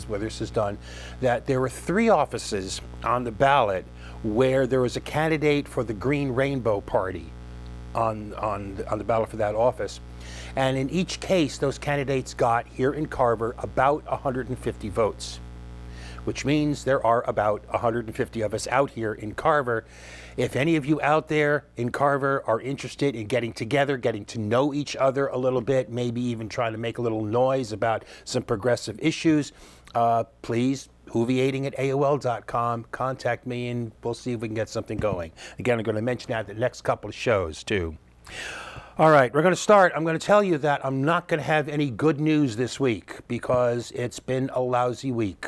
where this is done, that there were 3 offices on the ballot where there was a candidate for the Green Rainbow Party on the ballot for that office. And in each case, those candidates got, here in Carver, about 150 votes, which means there are about 150 of us out here in Carver. If any of you out there in Carver are interested in getting together, getting to know each other a little bit, maybe even trying to make a little noise about some progressive issues, please, whoviating@aol.com, contact me and we'll see if we can get something going. Again, I'm going to mention that the next couple of shows too. All right, we're going to start. I'm going to tell you that I'm not going to have any good news this week because it's been a lousy week.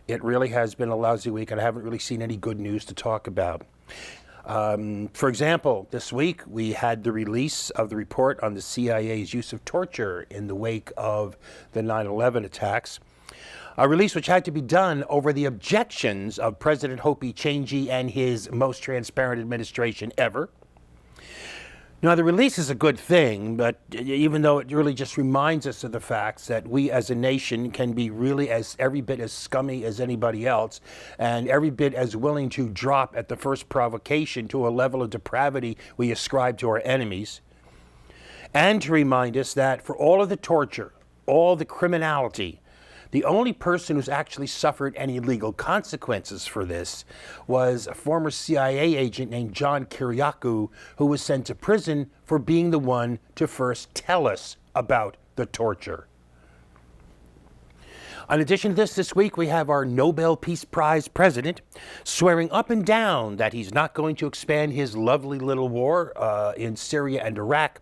It really has been a lousy week, and I haven't really seen any good news to talk about. For example, this week we had the release of the report on the CIA's use of torture in the wake of the 9/11 attacks. A release which had to be done over the objections of President Hopi Changey and his most transparent administration ever. Now, the release is a good thing, but even though it really just reminds us of the facts that we as a nation can be really every bit as scummy as anybody else and every bit as willing to drop at the first provocation to a level of depravity we ascribe to our enemies, and to remind us that for all of the torture, all the criminality, the only person who's actually suffered any legal consequences for this was a former CIA agent named John Kiriakou, who was sent to prison for being the one to first tell us about the torture. In addition to this week we have our Nobel Peace Prize president swearing up and down that he's not going to expand his lovely little war in Syria and Iraq,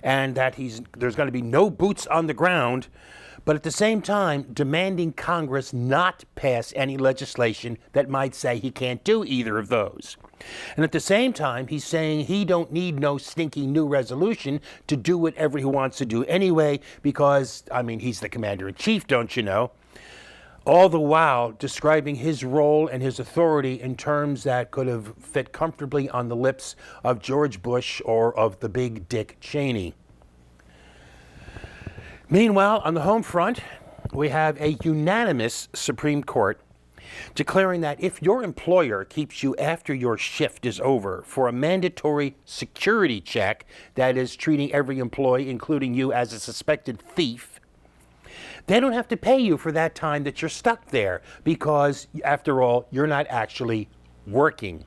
and that there's going to be no boots on the ground, but at the same time demanding Congress not pass any legislation that might say he can't do either of those. And at the same time, he's saying he don't need no stinky new resolution to do whatever he wants to do anyway, because, I mean, he's the commander-in-chief, don't you know? All the while describing his role and his authority in terms that could have fit comfortably on the lips of George Bush or of the big Dick Cheney. Meanwhile, on the home front, we have a unanimous Supreme Court declaring that if your employer keeps you after your shift is over for a mandatory security check, that is treating every employee, including you, as a suspected thief, they don't have to pay you for that time that you're stuck there because, after all, you're not actually working.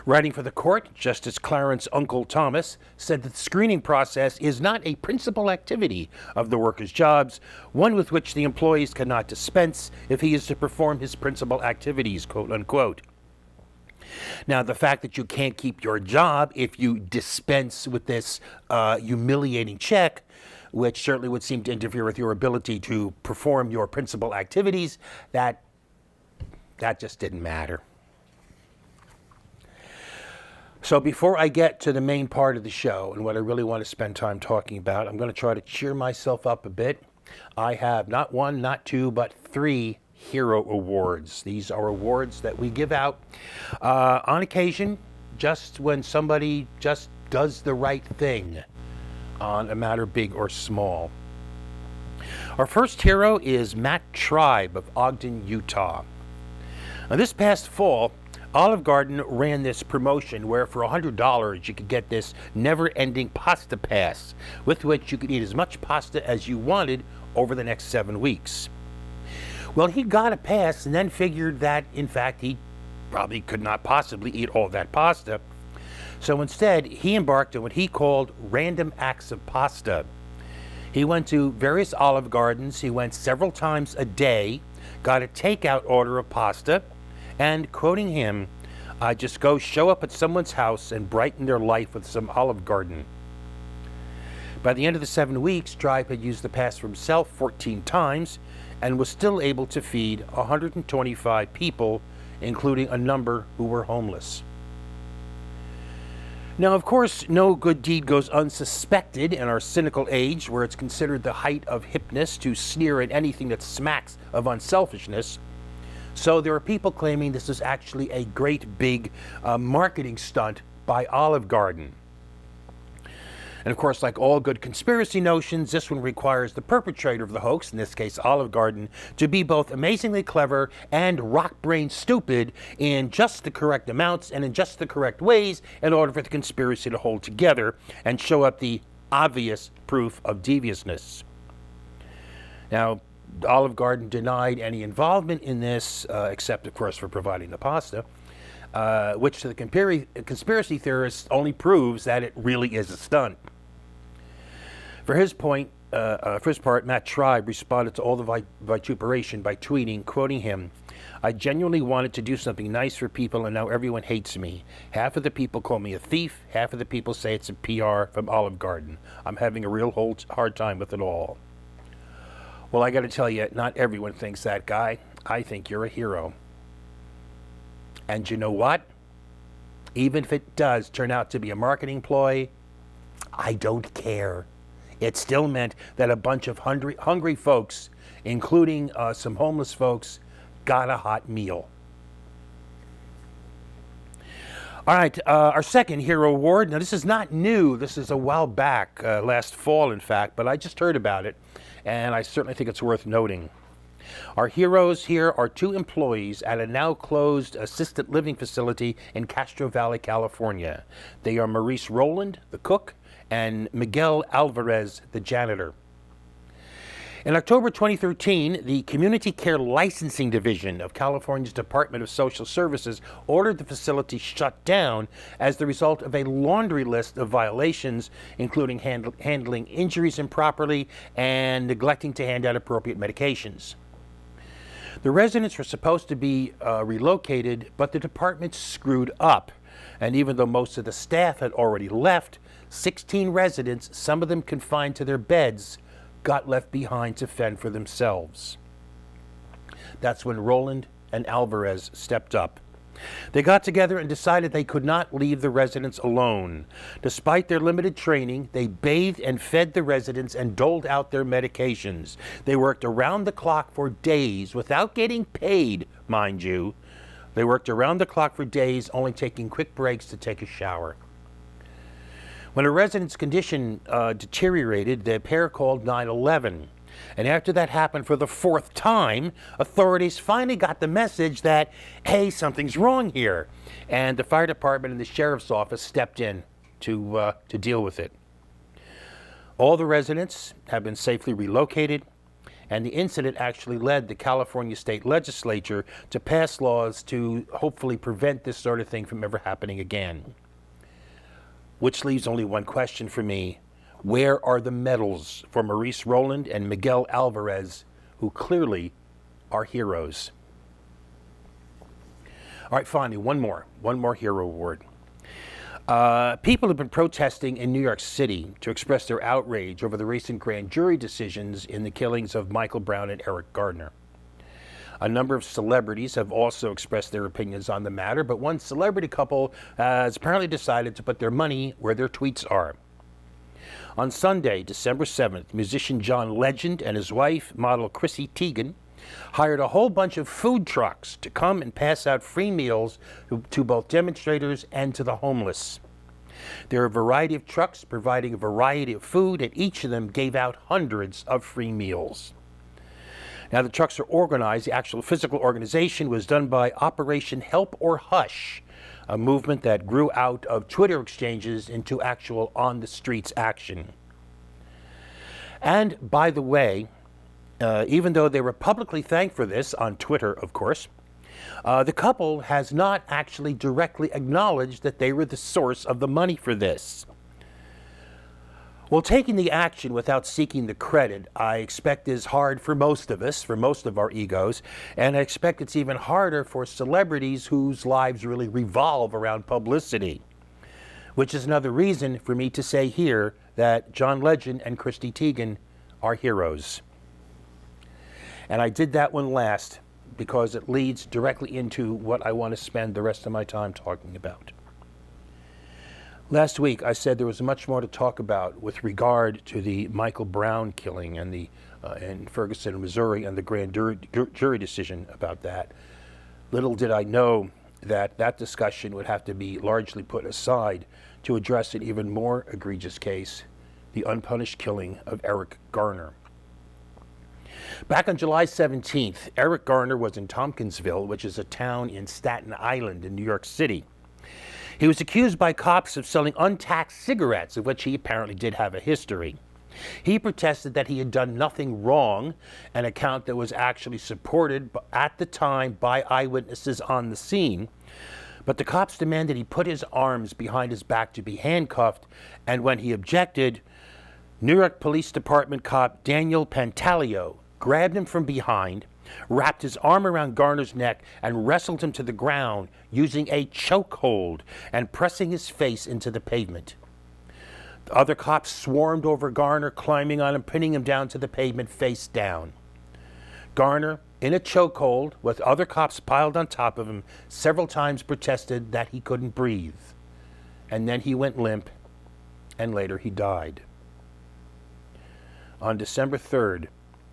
Writing for the court, Justice Clarence Uncle Thomas said that the screening process is not a principal activity of the worker's jobs, one with which the employees cannot dispense if he is to perform his principal activities, quote unquote. Now, the fact that you can't keep your job if you dispense with this humiliating check, which certainly would seem to interfere with your ability to perform your principal activities, that just didn't matter. So before I get to the main part of the show and what I really want to spend time talking about, I'm going to try to cheer myself up a bit. I have not 1, not 2, but 3 Hero Awards. These are awards that we give out on occasion, just when somebody just does the right thing on a matter big or small. Our first hero is Matt Tribe of Ogden, Utah. Now, this past fall, Olive Garden ran this promotion where for $100 you could get this never-ending pasta pass with which you could eat as much pasta as you wanted over the next 7 weeks. Well, he got a pass and then figured that, in fact, he probably could not possibly eat all that pasta. So instead, he embarked on what he called random acts of pasta. He went to various Olive Gardens. He went several times a day, got a takeout order of pasta, and, quoting him, I just go show up at someone's house and brighten their life with some Olive Garden. By the end of the 7 weeks, Tribe had used the pass for himself 14 times and was still able to feed 125 people, including a number who were homeless. Now, of course, no good deed goes unsuspected in our cynical age where it's considered the height of hipness to sneer at anything that smacks of unselfishness. So there are people claiming this is actually a great big marketing stunt by Olive Garden. And of course, like all good conspiracy notions, this one requires the perpetrator of the hoax, in this case Olive Garden, to be both amazingly clever and rock-brain stupid in just the correct amounts and in just the correct ways in order for the conspiracy to hold together and show up the obvious proof of deviousness. Now, Olive Garden denied any involvement in this, except, of course, for providing the pasta, which to the conspiracy theorists only proves that it really is a stunt. For his part, Matt Tribe responded to all the vituperation by tweeting, quoting him, "I genuinely wanted to do something nice for people, and now everyone hates me. Half of the people call me a thief, half of the people say it's a PR from Olive Garden. I'm having a real hard time with it all." Well, I got to tell you, not everyone thinks that, guy. I think you're a hero. And you know what? Even if it does turn out to be a marketing ploy, I don't care. It still meant that a bunch of hungry folks, including some homeless folks, got a hot meal. All right, our second hero award. Now, this is not new. This is a while back, last fall, in fact, but I just heard about it, and I certainly think it's worth noting. Our heroes here are two employees at a now closed assisted living facility in Castro Valley, California. They are Maurice Rowland, the cook, and Miguel Alvarez, the janitor. In October 2013, the Community Care Licensing Division of California's Department of Social Services ordered the facility shut down as the result of a laundry list of violations, including handling injuries improperly and neglecting to hand out appropriate medications. The residents were supposed to be relocated, but the department screwed up. And even though most of the staff had already left, 16 residents, some of them confined to their beds, got left behind to fend for themselves. That's when Rowland and Alvarez stepped up. They got together and decided they could not leave the residents alone. Despite their limited training, they bathed and fed the residents and doled out their medications. They worked around the clock for days without getting paid, mind you. They worked around the clock for days, only taking quick breaks to take a shower. When a resident's condition deteriorated, the pair called 911. And after that happened for the fourth time, authorities finally got the message that, hey, something's wrong here. And the fire department and the sheriff's office stepped in to deal with it. All the residents have been safely relocated, and the incident actually led the California state legislature to pass laws to hopefully prevent this sort of thing from ever happening again. Which leaves only one question for me. Where are the medals for Maurice Rowland and Miguel Alvarez, who clearly are heroes? All right, finally, one more hero award. People have been protesting in New York City to express their outrage over the recent grand jury decisions in the killings of Michael Brown and Eric Gardner. A number of celebrities have also expressed their opinions on the matter, but one celebrity couple has apparently decided to put their money where their tweets are. On Sunday, December 7th, musician John Legend and his wife, model Chrissy Teigen, hired a whole bunch of food trucks to come and pass out free meals to both demonstrators and to the homeless. There are a variety of trucks providing a variety of food, and each of them gave out hundreds of free meals. Now, the trucks are organized. The actual physical organization was done by Operation Help or Hush, a movement that grew out of Twitter exchanges into actual on-the-streets action. And, by the way, even though they were publicly thanked for this, on Twitter, of course, the couple has not actually directly acknowledged that they were the source of the money for this. Well, taking the action without seeking the credit, I expect is hard for most of us, for most of our egos, and I expect it's even harder for celebrities whose lives really revolve around publicity, which is another reason for me to say here that John Legend and Chrissy Teigen are heroes. And I did that one last because it leads directly into what I want to spend the rest of my time talking about. Last week, I said there was much more to talk about with regard to the Michael Brown killing and in Ferguson, Missouri, and the grand jury decision about that. Little did I know that that discussion would have to be largely put aside to address an even more egregious case, the unpunished killing of Eric Garner. Back on July 17th, Eric Garner was in Tompkinsville, which is a town in Staten Island in New York City. He was accused by cops of selling untaxed cigarettes, of which he apparently did have a history. He protested that he had done nothing wrong, an account that was actually supported at the time by eyewitnesses on the scene. But the cops demanded he put his arms behind his back to be handcuffed, and when he objected, New York Police Department cop Daniel Pantaleo grabbed him from behind, wrapped his arm around Garner's neck, and wrestled him to the ground using a chokehold and pressing his face into the pavement. The other cops swarmed over Garner, climbing on him, pinning him down to the pavement face down. Garner, in a chokehold, with other cops piled on top of him, several times protested that he couldn't breathe. And then he went limp, and later he died. On December 3rd,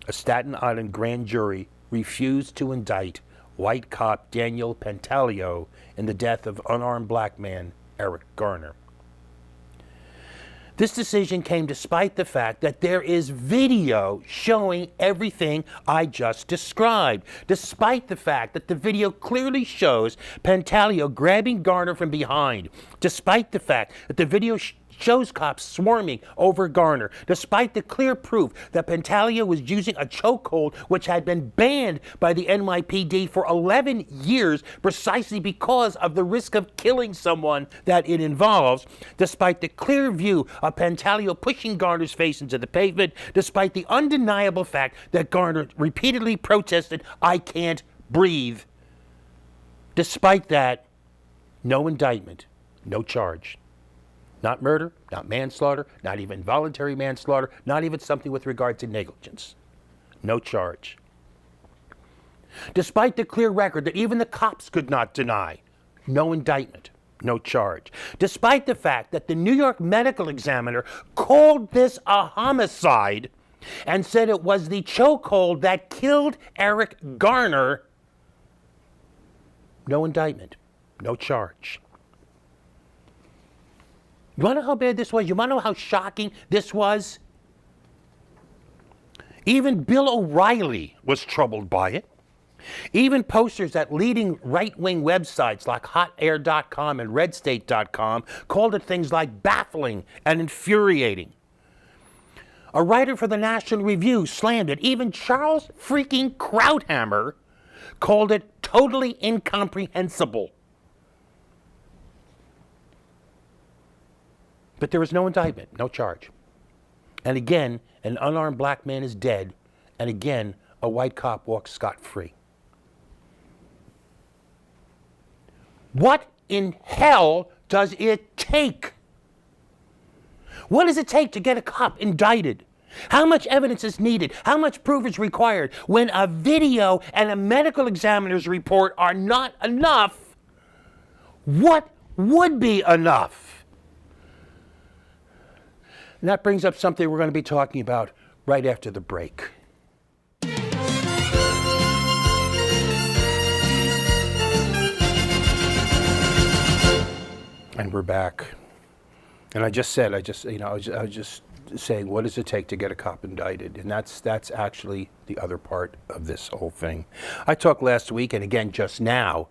a Staten Island grand jury refused to indict white cop Daniel Pantaleo in the death of unarmed black man Eric Garner. This decision came despite the fact that there is video showing everything I just described, despite the fact that the video clearly shows Pantaleo grabbing Garner from behind, despite the fact that the video shows cops swarming over Garner, despite the clear proof that Pantaleo was using a chokehold which had been banned by the NYPD for 11 years precisely because of the risk of killing someone that it involves, despite the clear view of Pantaleo pushing Garner's face into the pavement, despite the undeniable fact that Garner repeatedly protested, "I can't breathe." Despite that, no indictment, no charge. Not murder, not manslaughter, not even voluntary manslaughter, not even something with regard to negligence. No charge. Despite the clear record that even the cops could not deny, no indictment, no charge. Despite the fact that the New York medical examiner called this a homicide and said it was the chokehold that killed Eric Garner, no indictment, no charge. You want to know how bad this was? You want to know how shocking this was? Even Bill O'Reilly was troubled by it. Even posters at leading right-wing websites like hotair.com and redstate.com called it things like baffling and infuriating. A writer for the National Review slammed it. Even Charles freaking Krauthammer called it totally incomprehensible. But there was no indictment, no charge. And again, an unarmed black man is dead, and again, a white cop walks scot-free. What in hell does it take? What does it take to get a cop indicted? How much evidence is needed? How much proof is required when a video and a medical examiner's report are not enough? What would be enough? And that brings up something we're going to be talking about right after the break. And we're back. And I was just saying, what does it take to get a cop indicted? And that's actually the other part of this whole thing. I talked last week and again just now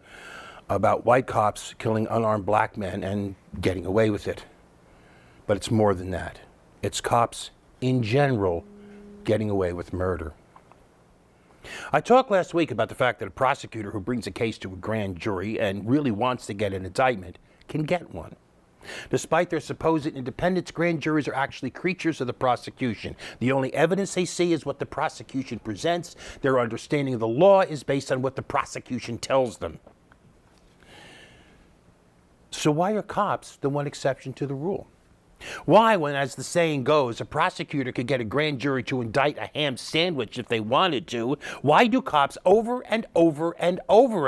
about white cops killing unarmed black men and getting away with it. But it's more than that. It's cops in general getting away with murder. I talked last week about the fact that a prosecutor who brings a case to a grand jury and really wants to get an indictment can get one. Despite their supposed independence, grand juries are actually creatures of the prosecution. The only evidence they see is what the prosecution presents. Their understanding of the law is based on what the prosecution tells them. So why are cops the one exception to the rule? Why, when, as the saying goes, a prosecutor could get a grand jury to indict a ham sandwich if they wanted to, why do cops over and over and over again